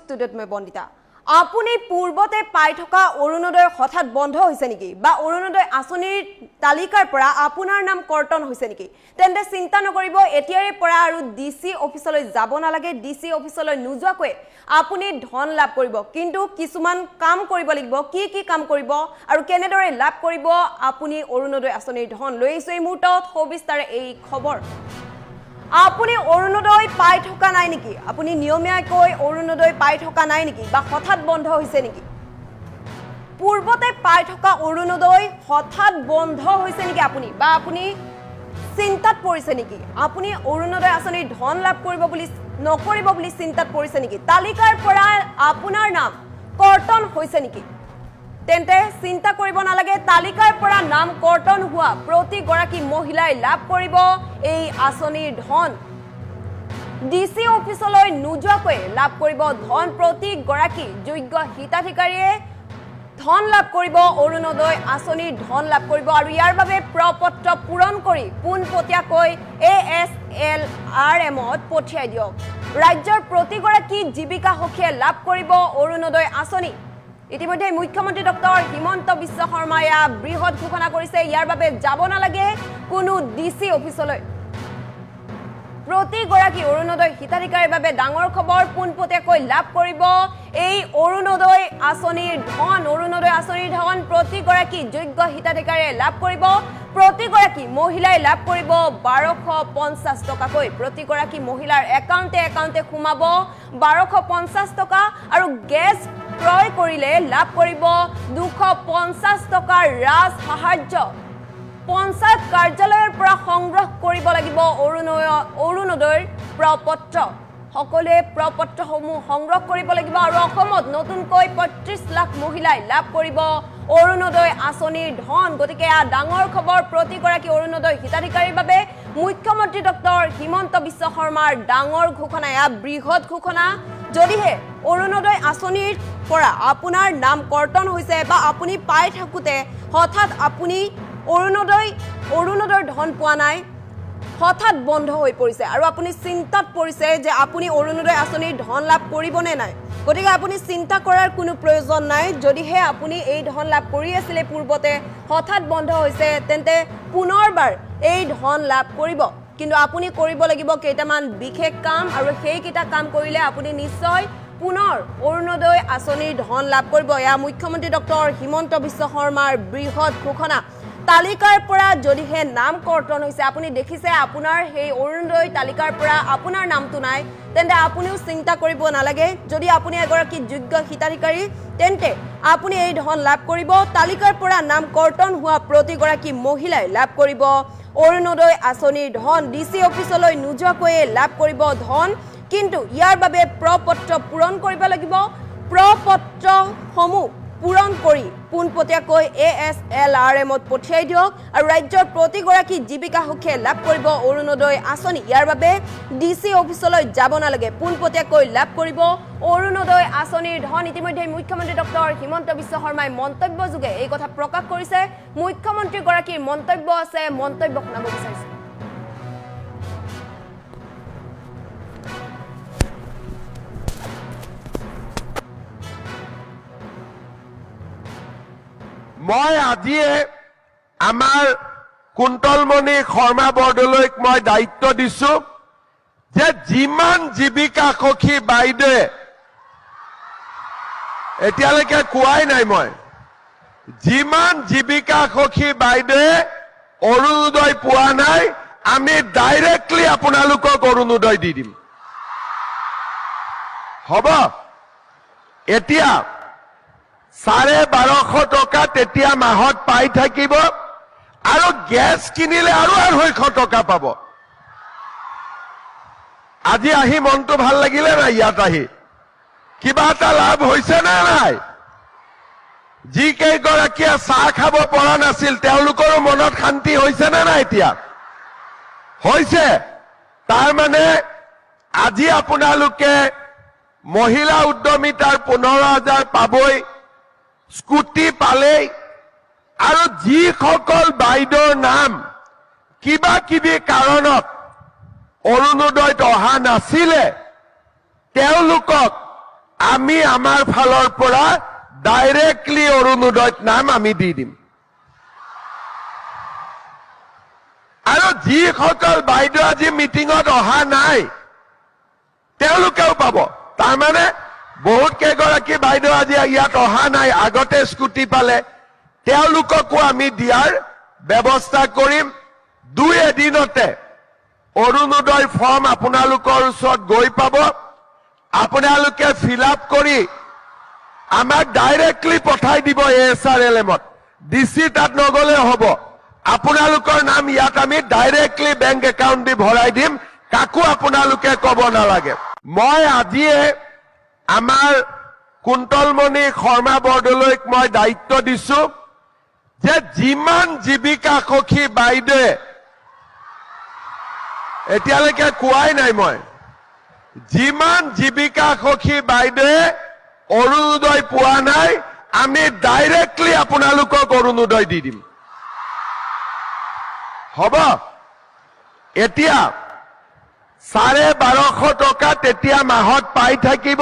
ষ্টুডিঅ'ত মই বন্দিতা আপুনি পূৰ্বতে পাই থকা অৰুণোদয় হঠাৎ বন্ধ হৈছে নেকি বা অৰুণোদয় আঁচনিৰ তালিকাৰ পৰা আপোনাৰ নাম কৰ্তন হৈছে নেকি তেন্তে চিন্তা নকৰিব এতিয়াৰে পৰা আৰু ডিসি অফিচলৈ যাব নালাগে ডিসি অফিচলৈ নোযোৱাকৈ আপুনি ধন লাভ কৰিব কিন্তু কিছুমান কাম কৰিব লাগিব কি কাম কৰিব আৰু কেনেদৰে লাভ কৰিব আপুনি অৰুণোদয় আঁচনিৰ ধন লৈ আহিছে এই মুহূৰ্তত সবিস্তাৰে এই খবৰ আপুনি অৰুণোদয় পাই থকা নাই নেকি আপুনি নিয়মীয়াকৈ অৰুণোদয় পাই থকা নাই নেকি বা হঠাৎ বন্ধ হৈছে নেকি পূৰ্বতে পাই থকা অৰুণোদয় হঠাৎ বন্ধ হৈছে নেকি আপুনি বা আপুনি চিন্তাত পৰিছে নেকি আপুনি অৰুণোদয় আঁচনিৰ ধন লাভ কৰিব বুলি নকৰিব বুলি চিন্তাত পৰিছে নেকি তালিকাৰ পৰা আপোনাৰ নাম কৰ্তন হৈছে নেকি তেন্তে চিন্তা কৰিব নালাগে তালিকাৰ পৰা নাম কৰ্তন হোৱা প্ৰতি গৰাকী মহিলাই লাভ কৰিব এই আঁচনিৰ ধন ডিসি অফিচলৈ নোযোৱাকৈ লাভ কৰিব ধন প্ৰতি গৰাকী যোগ্য হিতাধিকাৰীয়ে ধন লাভ কৰিব অৰুণোদয় আঁচনিৰ ধন লাভ কৰিব আৰু ইয়াৰ বাবে প্ৰপত্ৰ পূৰণ কৰি পোনপটীয়াকৈ ASLRMত পঠিয়াই দিয়ক ৰাজ্যৰ প্ৰতি গৰাকী জীৱিকা সখীয়ে লাভ কৰিব অৰুণোদয় আঁচনি ইতিমধ্যে মুখ্যমন্ত্ৰী ডক্টৰ হিমন্ত বিশ্ব শৰ্মাই বৃহৎ ঘোষণা কৰিছে ইয়াৰ বাবে যাব নালাগে কোনো ডিসি অফিচলৈ প্ৰতি গৰাকী অৰুণোদয় হিতাধিকাৰীৰ বাবে ডাঙৰ খবৰ পোনপটীয়াকৈ লাভ কৰিব এই অৰুণোদয় আঁচনিৰ ধন প্ৰতি গৰাকী যোগ্য হিতাধিকাৰীয়ে লাভ কৰিব প্ৰতি গৰাকী মহিলাই লাভ কৰিব 1250 টকাকৈ প্ৰতি গৰাকী মহিলাৰ একাউণ্টে সোমাব 1250 টকা আৰু গেছ ক্ৰয় কৰিলে লাভ কৰিব 250 টকাৰ ৰাজ সাহায্য পঞ্চায়ত কাৰ্যালয়ৰ পৰা সংগ্ৰহ কৰিব লাগিব অৰুণোদয়ৰ প্ৰপত্ৰ সকলোৱে প্ৰপত্ৰসমূহ সংগ্ৰহ কৰিব লাগিব আৰু অসমত নতুনকৈ 35 লাখ মহিলাই লাভ কৰিব অৰুণোদয় আঁচনিৰ ধন গতিকে ডাঙৰ খবৰ প্ৰতি গৰাকী অৰুণোদয় হিতাধিকাৰীৰ বাবে মুখ্যমন্ত্ৰী ডক্টৰ হিমন্ত বিশ্ব শৰ্মাৰ ডাঙৰ ঘোষণা বৃহৎ ঘোষণা যদিহে অৰুণোদয় আঁচনিৰ পৰা আপোনাৰ নাম কৰ্তন হৈছে বা আপুনি পাই থাকোতে হঠাৎ আপুনি অৰুণোদয়ৰ ধন পোৱা নাই হঠাৎ বন্ধ হৈ পৰিছে আৰু আপুনি চিন্তাত পৰিছে যে আপুনি অৰুণোদয় আঁচনিৰ ধন লাভ কৰিবনে নাই গতিকে আপুনি চিন্তা কৰাৰ কোনো প্ৰয়োজন নাই যদিহে আপুনি এই ধন লাভ কৰি আছিল পূৰ্বতে হঠাৎ বন্ধ হৈছে তেন্তে পুনৰবাৰ এই ধন লাভ কৰিব কিন্তু আপুনি কৰিব লাগিব কেইটামান বিশেষ কাম আৰু সেইকেইটা কাম কৰিলে আপুনি নিশ্চয় পুনৰ অৰুণোদয় আঁচনিৰ ধন লাভ কৰিব মুখ্যমন্ত্ৰী ডক্টৰ হিমন্ত বিশ্ব শৰ্মাৰ বৃহৎ ঘোষণা তালিকাৰ পৰা যদিহে নাম কৰ্তন হৈছে আপুনি দেখিছে আপোনাৰ সেই অৰুণোদয় তালিকাৰ পৰা আপোনাৰ নামটো নাই তেন্তে আপুনিও চিন্তা কৰিব নালাগে যদি আপুনি এগৰাকী যোগ্য হিতাধিকাৰী তেন্তে আপুনি এই ধন লাভ কৰিব তালিকাৰ পৰা নাম কৰ্তন হোৱা প্ৰতি গৰাকী মহিলাই লাভ কৰিব অৰুণোদয় আঁচনিৰ ধন ডিসি অফিচলৈ নোযোৱাকৈ লাভ কৰিব ধন কিন্তু ইয়াৰ বাবে প্ৰপত্ৰ পূৰণ কৰিব লাগিব প্ৰপত্ৰসমূহ পূৰণ কৰি পোনপটীয়াকৈ ASLRMত পঠিয়াই দিয়ক আৰু ৰাজ্যৰ প্ৰতি গৰাকী জীৱিকা সখীয়ে লাভ কৰিব অৰুণোদয় আঁচনি ইয়াৰ বাবে ডিসি অফিচলৈ যাব নালাগে পোনপটীয়াকৈ লাভ কৰিব অৰুণোদয় আঁচনিৰ ধন ইতিমধ্যে মুখ্যমন্ত্ৰী ডক্টৰ হিমন্ত বিশ্ব শৰ্মাই মন্তব্যযোগে এই কথা প্ৰকাশ কৰিছে মুখ্যমন্ত্ৰী গৰাকীৰ মন্তব্য আছে মন্তব্য শুনাব বিচাৰিছে মই আজিয়ে আমাৰ কুন্তলমণি শৰ্মা বৰদলৈক মই দায়িত্ব দিছো যে যিমান জীৱিকা সখী বাইদেৱে এতিয়ালৈকে কোৱাই নাই মই যিমান জীৱিকা সখী বাইদেৱে অৰুণোদয় পোৱা নাই আমি ডাইৰেক্টলি আপোনালোকক অৰুণোদয় দি দিম হ'ব এতিয়া 1250 টকা তেতিয়া মাহত পাই থাকিব আৰু গ্যাস কিনিলে আৰু 250 টকা পাব আজি আহি মনটো ভাল লাগিলে না ইয়াত আহি কিবা এটা লাভ হৈছে না নাই যি কেইগৰাকীয়ে চাহ খাব পৰা নাছিল তেওঁলোকৰো মনত শান্তি হৈছে না নাই এতিয়া হৈছে তাৰ মানে আজি আপোনালোকে মহিলা উদ্যমিতাৰ 15,000 পাবই স্কুটি পালে আৰু যিসকল বাইদেউৰ নাম কিবা কিবি কাৰণত অৰুণোদয়ত অহা নাছিলে তেওঁলোকক আমি আমাৰ ফালৰ পৰা ডাইৰেক্টলি অৰুণোদয়ত নাম আমি দি দিম। আৰু যিসকল বাইদেউ আজি মিটিঙত অহা নাই তেওঁলোকেও পাব। তাৰমানে বহুত কেইগৰাকী বাইদেউ আজি ইয়াত অহা নাই, আগতে স্কুটি পালে, তেওঁলোককো আমি দিয়াৰ ব্যৱস্থা কৰিম। 2 এদিনতে অৰুণোদয় ফৰ্ম আপোনালোকৰ ওচৰত গৈ পাব। আপোনালোকে ফিল আপ কৰি আমাক ডাইৰেক্টলি পঠাই দিব ASRLM-ত। DC তাত নগলে হ'ব, আপোনালোকৰ নাম ইয়াত আমি ডাইৰেক্টলি বেংক একাউণ্ট দি ভৰাই দিম, কাকো আপোনালোকে ক'ব নালাগে। মই আজিয়ে আমাৰ কুন্তলমণি শৰ্মা বৰদলৈক মই দায়িত্ব দিছো যে যিমান জীৱিকা সখী বাইদেৱে এতিয়ালৈকে কোৱাই নাই, মই যিমান জীৱিকা সখী বাইদেৱে অৰুণোদয় পোৱা নাই আমি ডাইৰেক্টলি আপোনালোকক অৰুণোদয় দি দিম। হ'ব? এতিয়া 1250 টকা তেতিয়া মাহত পাই থাকিব,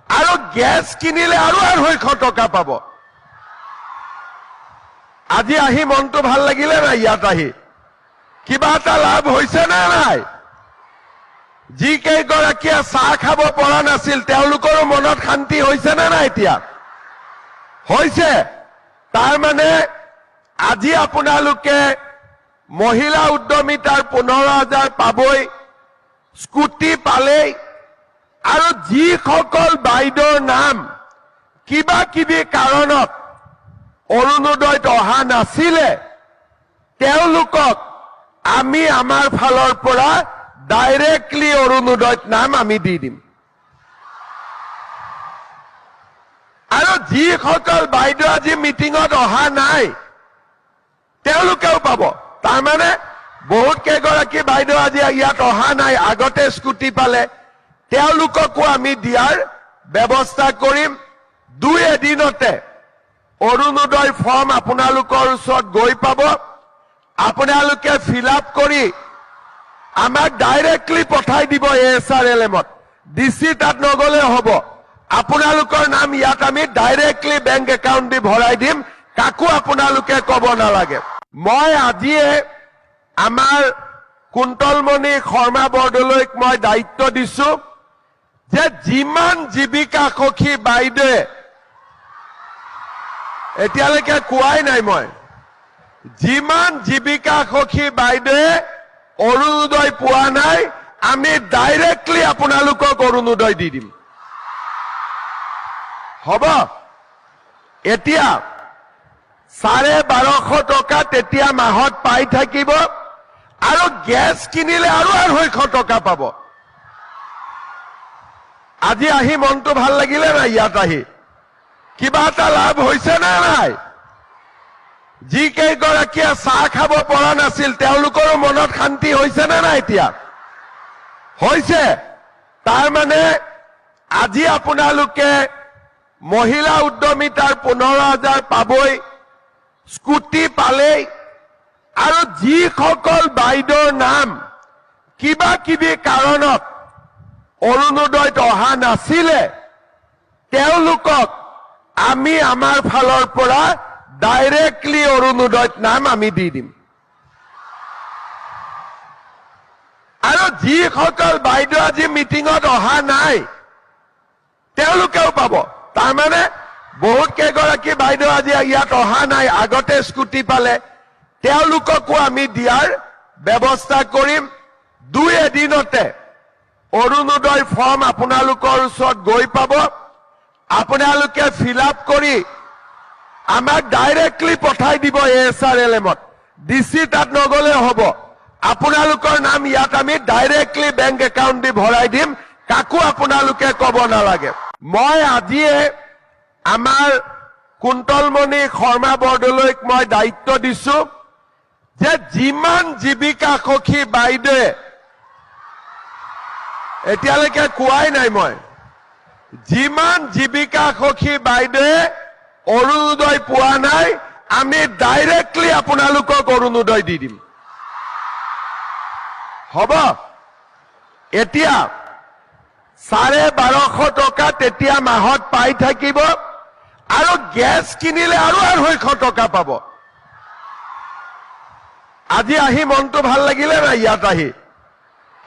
আৰু গেছ কিনিলে আৰু 250 টকা পাব। আজি আহি মনটো ভাল লাগিলে নাই? ইয়াত আহি কিবা এটা লাভ হৈছে নে নাই? যিকেইগৰাকীয়ে চাহ খাব পৰা নাছিল তেওঁলোকৰো মনত শান্তি হৈছে নে নাই? এতিয়া হৈছে। তাৰমানে আজি আপোনালোকে মহিলা উদ্যমিতাৰ 15,000 পাবই, স্কুটি পালেই, আৰু যিসকল বাইদেউৰ নাম কিবা কিবি কাৰণত অৰুণোদয়ত অহা নাছিলে তেওঁলোকক আমি আমাৰ ফালৰ পৰা ডাইৰেক্টলি অৰুণোদয়ত নাম আমি দি দিম। আৰু যিসকল বাইদেউ আজি মিটিঙত অহা নাই তেওঁলোকেও পাব। তাৰমানে বহুত কেইগৰাকী বাইদেউ আজি ইয়াত অহা নাই, আগতে স্কুটি পালে, তেওঁলোককো আমি দিয়াৰ ব্যৱস্থা কৰিম। 2 এদিনতে অৰুণোদয় ফৰ্ম আপোনালোকৰ ওচৰত গৈ পাব। আপোনালোকে ফিল আপ কৰি আমাক ডাইৰেক্টলি পঠাই দিব ASRLM-ত। DC তাত নগলে হ'ব, আপোনালোকৰ নাম ইয়াত আমি ডাইৰেক্টলি বেংক একাউণ্ট দি ভৰাই দিম, কাকো আপোনালোকে ক'ব নালাগে। মই আজিয়ে আমাৰ কুন্তলমণি শৰ্মা বৰদলৈক মই দায়িত্ব দিছো যে যিমান জীৱিকা সখী বাইদেৱে এতিয়ালৈকে কোৱাই নাই, মই যিমান জীৱিকা সখী বাইদেৱে অৰুণোদয় পোৱা নাই আমি ডাইৰেক্টলি আপোনালোকক অৰুণোদয় দি দিম। হ'ব? এতিয়া 1250 টকা তেতিয়া মাহত পাই থাকিব, আৰু গেছ কিনিলে আৰু 250 টকা পাব। আজি আহি মনটো ভাল লাগিলে নাই? ইয়াত আহি কিবা এটা লাভ হৈছে নে নাই? যিকেইগৰাকীয়ে চাহ খাব পৰা নাছিল তেওঁলোকৰো মনত শান্তি হৈছে নে নাই? এতিয়া হৈছে। তাৰমানে আজি আপোনালোকে মহিলা উদ্যমিতাৰ 15,000 পাবই, স্কুটি পালেই, আৰু যিসকল বাইদেউৰ নাম কিবা কিবি কাৰণত অৰুণোদয়ত অহা নাছিলে তেওঁলোকক আমি আমাৰ ফালৰ পৰা ডাইৰেক্টলি অৰুণোদয়ত নাম আমি দি দিম। আৰু যিসকল বাইদেউ আজি মিটিঙত অহা নাই তেওঁলোকেও পাব। তাৰমানে বহুত কেইগৰাকী বাইদেউ আজি ইয়াত অহা নাই, আগতে স্কুটি পালে, তেওঁলোককো আমি দিয়াৰ ব্যৱস্থা কৰিম। 2 এদিনতে অৰুণোদয় ফৰ্ম আপোনালোকৰ ওচৰত গৈ পাব। আপোনালোকে ফিল আপ কৰি আমাক ডাইৰেক্টলি পঠাই দিব ASRLM-ত। DC তাত নগলে হ'ব, আপোনালোকৰ নাম ইয়াত আমি ডাইৰেক্টলি বেংক একাউণ্ট দি ভৰাই দিম, কাকো আপোনালোকে ক'ব নালাগে। মই আজিয়ে আমাৰ কুন্তলমণি শৰ্মা বৰদলৈক মই দায়িত্ব দিছো যে যিমান জীৱিকা সখী বাইদেৱে এতিয়ালৈকে কোৱাই নাই, মই যিমান জীৱিকা সখী বাইদেৱে অৰুণোদয় পোৱা নাই আমি ডাইৰেক্টলি আপোনালোকক অৰুণোদয় দি দিম। হ'ব? এতিয়া 1250 টকা তেতিয়া মাহত পাই থাকিব আৰু গেছ কিনিলে আৰু 250 টকা পাব। আজি আহি মনটো ভাল লাগিলে নাই? ইয়াত আহি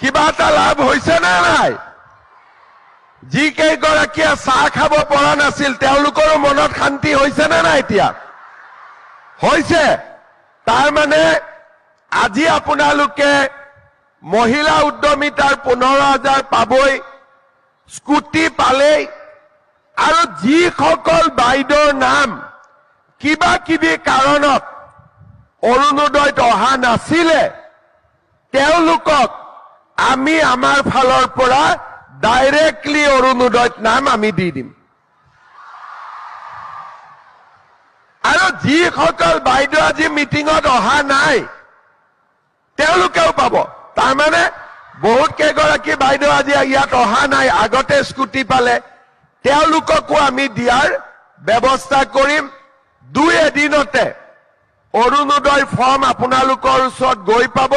কিবা এটা লাভ হৈছে নে নাই? যি কেইগৰাকীয়ে চাহ খাব পৰা নাছিল তেওঁলোকৰো মনত শান্তি হৈছে নে নাই? এতিয়া হৈছে। তাৰ মানে আজি আপোনালোকে মহিলা উদ্যমিতাৰ 15,000 পাবই, স্কুটি পালেই, আৰু যিসকল বাইদেউৰ নাম কিবা কিবি কাৰণত অৰুণোদয়ত অহা নাছিলে তেওঁলোকক আমি আমাৰ ফালৰ পৰা ডাইৰেক্টলি অৰুণোদয়ত নাম আমি দি দিম। আৰু যিসকল বাইদেউ আজি মিটিঙত অহা নাই তেওঁলোকেও পাব। তাৰমানে বহুত কেইগৰাকী বাইদেউ আজি ইয়াত অহা নাই, আগতে স্কুটি পালে, তেওঁলোককো আমি দিয়াৰ ব্যৱস্থা কৰিম। 2 এদিনতে অৰুণোদয় ফৰ্ম আপোনালোকৰ ওচৰত গৈ পাব।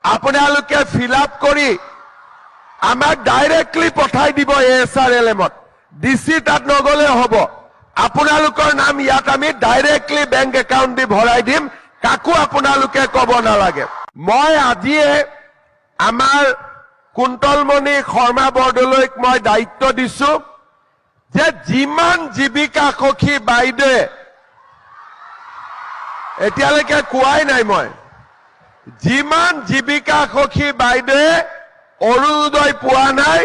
আপোনালোকে ফিল আপ কৰি আমাক ডাইৰেক্টলি পঠাই দিব ASRLM-ত। DC তাত নগলে হ'ব, আপোনালোকৰ নাম ইয়াত আমি ডাইৰেক্টলি বেংক একাউণ্ট দি ভৰাই দিম, কাকো আপোনালোকে ক'ব নালাগে। মই আজিয়ে আমাৰ কুন্তলমণি শৰ্মা বৰদলৈক মই দায়িত্ব দিছো যে যিমান জীৱিকা সখী বাইদেৱে এতিয়ালৈকে কোৱাই নাই, মই যিমান জীৱিকা সখী বাইদেৱে অৰুণোদয় পোৱা নাই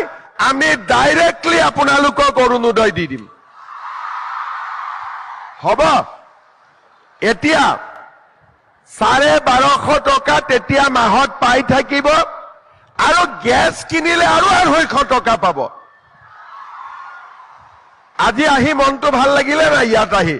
আমি ডাইৰেক্টলি আপোনালোকক অৰুণোদয় দি দিম। হ'ব? এতিয়া 1250 টকা তেতিয়া মাহত পাই থাকিব আৰু গেছ কিনিলে আৰু 250 টকা পাব। আজি আহি মনটো ভাল লাগিলে নাই? ইয়াত আহি